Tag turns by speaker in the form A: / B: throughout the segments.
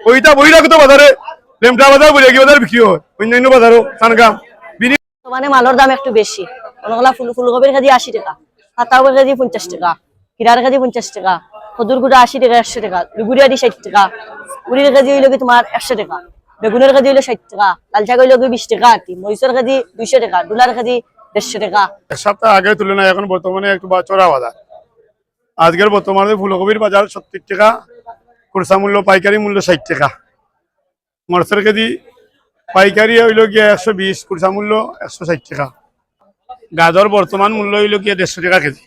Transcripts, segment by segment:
A: ওইটা বহিরাগত বাজারে লেমটা বাজার বৈরাগী বাজার বিক্রি হয়, অন্যান্য বাজারও সানগাম।
B: মানে মালের দাম একটু বেশি। অনেকগুলা ফুলকপির কেজি 80 টাকা, পাতাকপির কেজি 50 টাকা, খিরার কেজি 50 টাকা, কদুর গুঁড়া 80 টাকা 100 টাকা, গুড়িয়া দি 60 টাকা, উড়ির কেজি হইল কি তোমার 100 টাকা, বেগুনের কেজি হইলো 60 টাকা, লাল শাক হইল কি 20 টাকা আর কি, মরিচের কেজি 200 টাকা, ডুলার কেজি 150 টাকা।
A: এক সপ্তাহ আগের তুলনায় এখন বর্তমানে একটু চড়া বাজার। আজকের বর্তমানে ফুলকপির বাজার 70 টাকা, খুচরা মূল্য পাইকারি মূল্য 60 টাকা। মরচের কেজি পাইকারি হইল গিয়া 120, খুচরা মূল্য 160 টাকা। গাজর বর্তমান মূল্য হইল গিয়া 150 টাকা কেজি।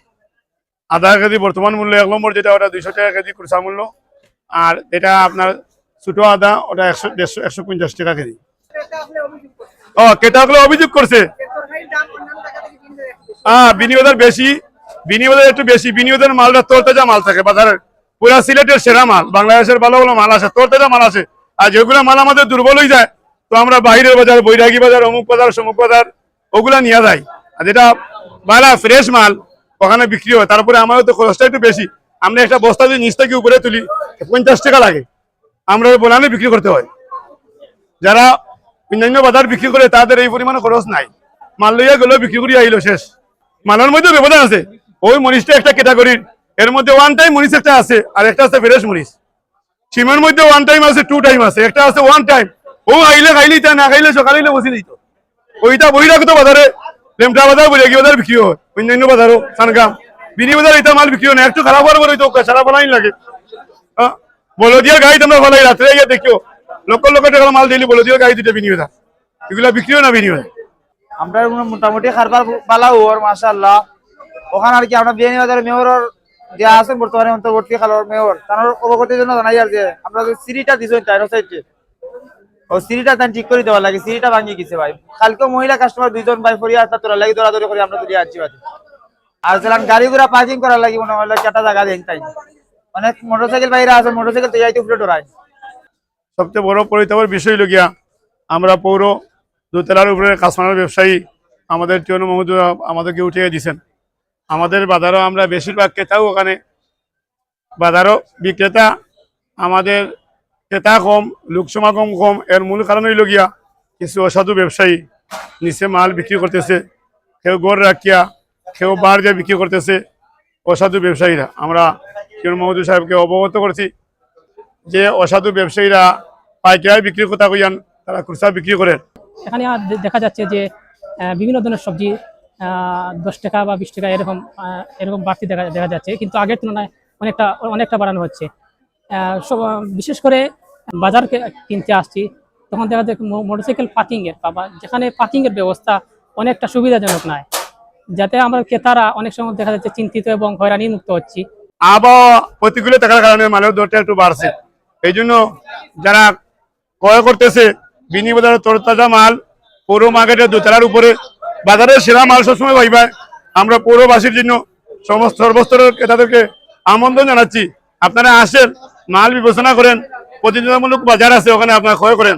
A: আদা কেজি বর্তমান মূল্য 1 নম্বর যেটা ওটা 200 টাকা কেজি খুচরা মূল্য, আর এটা আপনার ছোট আদা ওটা 150 টাকা কেজি। ক্রেতাগুলো অভিযোগ করছে বিনিয়োগের বেশি, বিনিয়োগের একটু বেশি, বিনিয়োগের মালটা তরতাজা মাল থাকে বাজারের, পুরা সিলেটের সেরা মাল, বাংলাদেশের ভালো ভালো মাল আসে, তরতাজা মাল আসে। আর যেগুলো মাল আমাদের দুর্বল হয়ে যায় তো আমরা বাইরের বাজার, বৈরাগী বাজার, অমুক বাজার, সমুক বাজার ওগুলা নিয়ে যাই। আর যেটা ভালো ফ্রেশ মাল ওখানে বিক্রি হয়। তারপরে আমাদের তো খরচটা একটু বেশি, আমরা একটা বস্তা যদি নিচ থেকে উপরে তুলি 50 টাকা লাগে, আমরা বোলানে বিক্রি করতে হয়। যারা অন্যান্য বাজার বিক্রি করে তাদের এই পরিমাণে খরচ নাই, মাল লইয়া গেলেও বিক্রি করিয়া আইলো শেষ। মালের মধ্যে ব্যবধান আছে, ওই মরিচটা একটা ক্যাটাগরির, এর মধ্যে ওয়ান টাইম মরিচ একটা আছে আর একটা আছে ফ্রেশ মরিচ। সিমের মধ্যে ওয়ান টাইম আছে, 2 টাইম আছে, একটা আছে ওয়ান টাইম, ও আইলে খাইলেই তা না খাইলে সকালে বসে দিত। ওইটা বহিরাগত বাজারে লেমটা বাজার বৈরাগী বাজার বিক্রি হয়, অন্যান্য বাজারও সানগাম বিনি বাজার এটা মাল বিক্রি হয় না। একটু খারাপ হওয়ার পরে তো সারা ফলাইন লাগে। বলদিয়ার গাড়ি তোমরা ফলাই রাত্রে গিয়ে দেখিও লক্ষ লক্ষ টাকার মাল দিলি বলদিয়ার গাড়ি দুটো বিনি বাজার, এগুলা বিক্রিও না বিনি বাজার।
C: আমরা মোটামুটি খারবার পালা ওর মাশাআল্লাহ। ওখানে আর কি আমরা বিয়ানী বাজারের মেয়রের যে আছেন বর্তমানে অন্তর্বর্তী খালের মেয়র, তার অবগতির জন্য জানাই আর যে আমরা যে সিঁড়িটা দিয়েছেন চাইনো সাইডে, ও সিঁড়িটা তান ঠিক করে দেওয়ার লাগে, সিঁড়িটা ভাঙি গেছে ভাই। কালকে মহিলা কাস্টমার 2 জন ভাই ফরিয়া আসা তোরা লাগি দৌড়াদৌড়ি করে আমরা তুলি আসছি ভাই। আর যেলান গাড়ি ঘোড়া পার্কিং করার লাগি মনে হয় 4টা জায়গা দেন, তাই অনেক মোটরসাইকেল বাইরে আছে, মোটরসাইকেল তো যাইতে উপরে ডরায়।
A: সবচেয়ে বড় পরিতাপের বিষয় লগিয়া আমরা পৌর দোতলার উপরে কাঁচমানের ব্যবসায়ী আমাদের টিউনো মহোদয় আমাদেরকে উঠিয়ে দিয়েছেন। আমাদের বাজারও আমরা বেশিরভাগ ক্রেতাও ওখানে, বাজারও বিক্রেতা আমাদের ক্রেতা কম, লোক সমাগম কম। এর মূল কারণ হইল গিয়া কিছু অসাধু ব্যবসায়ী নিচে মাল বিক্রি করতেছে, কেউ গড় রাখিয়া, কেউ বার দিয়ে বিক্রি করতেছে, অসাধু ব্যবসায়ীরা। আমরা টিউনো মহোদয় সাহেবকে অবগত করছি যে অসাধু ব্যবসায়ীরা পাইকারি বিক্রি কথা কইয়ান, তারা খুচরা বিক্রি করেন।
D: এখানে দেখা যাচ্ছে যে বিভিন্ন ধরনের সবজি 10 টাকা বা 20 টাকা এরকম বাড়তি দেখা যাচ্ছে, কিন্তু আগের তুলনায় অনেকটা বাড়ানো হচ্ছে। বিশেষ করে বাজার কিনতে আসছি তখন দেখা যায় মোটরসাইকেল পার্কিংয়ের বা যেখানে পার্কিংয়ের ব্যবস্থা অনেকটা সুবিধাজনক নয়, যাতে আমরা ক্রেতারা অনেক সময় দেখা যাচ্ছে চিন্তিত এবং হয়রানি মুক্ত হচ্ছি।
A: আবহাওয়া প্রতিকূলে থাকার কারণে মালের দরটা একটু বাড়ছে, এই জন্য যারা ক্রয় করতেছে বিনি বাজারের তরতাজা মাল পৌর মার্কেটের দোতলার উপরে বাজারের সেরা মাল সবসময় পাইবা। আমরা পৌরবাসীর জন্য সমস্ত সর্বস্তরের ক্রেতাদেরকে আমন্ত্রণ জানাচ্ছি, আপনারা আসেন, মাল বিবেচনা করেন, প্রতিযোগিতামূলক বাজার আছে ওখানে আপনারা ক্রয় করেন।